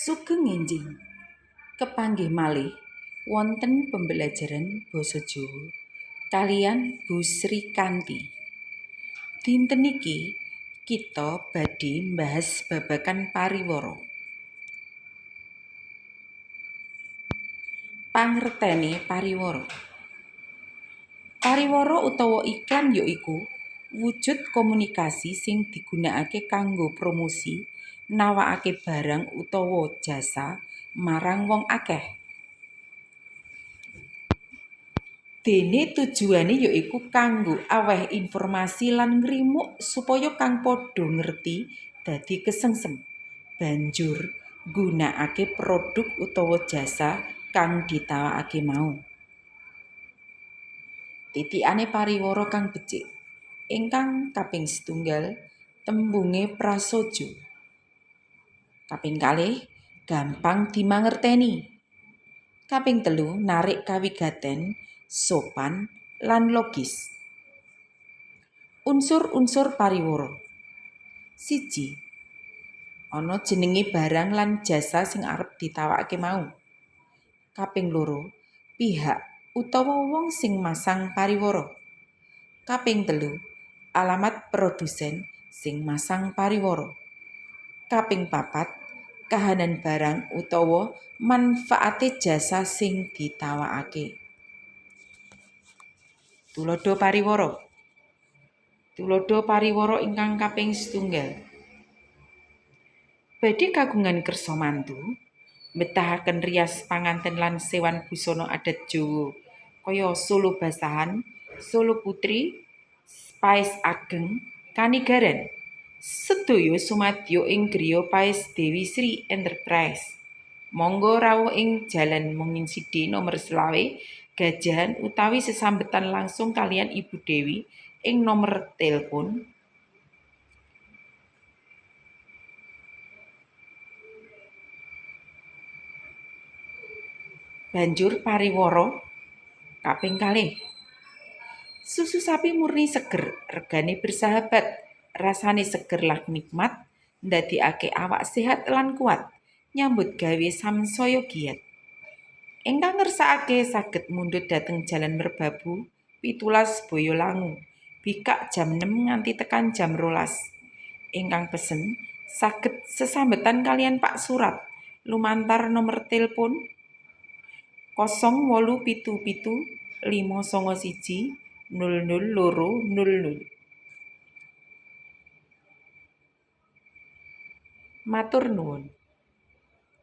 Sugeng enjing kepanggih malih wonten pembelajaran basa Jawa kalian Bu Sri Kanti. Dinten iki kita badhe mbahas babagan pariwara. Pangertene pariwara. Pariwara utawa iklan ya iku wujud komunikasi sing digunakake kanggo promosi nawakake barang utawa jasa marang wong akeh. Dene tujuane ya iku kanggo aweh informasi lan ngrimuk supaya kang padha ngerti dadi kesengsem. Banjur nggunakake produk utawa jasa kang ditawakake mau. Titikane pariwara kang becik. Ingkang kaping 1 tembunge prasaja. Kaping 2 gampang dimangerteni. Kaping 3 narik kawigaten, sopan lan logis. Unsur-unsur pariwara. 1. Ana jenenge barang lan jasa sing arep ditawakake mau. Kaping 2 pihak utawa wong sing masang pariwara. Kaping 3 alamat produsen sing masang pariwara. Kaping 4 kahanan barang utawa manfaate jasa sing ditawakake. Tuladha pariwara. Tuladha pariwara ingkang kaping 1. Badhe kagungan kersa mantu mbetahaken rias panganten lan sewan busana adat Jawa kaya Solo Basahan, Solo Putri, Paes Ageng, Kanigaran. Sedaya sumadyo ing griya Paes Dewi Sri Enterprise. Monggo rawuh ing Jalan Mungin Sidi nomor 20 Gajahan utawi sesambetan langsung kalian Ibu Dewi ing nomor telepon 0. Banjur pariwara kaping 2. Susu sapi murni seger, regane bersahabat, rasane seger lan nikmat, ndadekake awak sehat lan kuat, nyambut gawe samsaya giat. Ingkang ngersakake saged mundhut dhateng Jalan Merbabu 17 Boyolangu, bikak jam 6 nganti tekan jam 12. Ingkang pesen saged sesambetan kalian Pak Surat lumantar nomor telepon 0877 591 00200. Matur nuwun.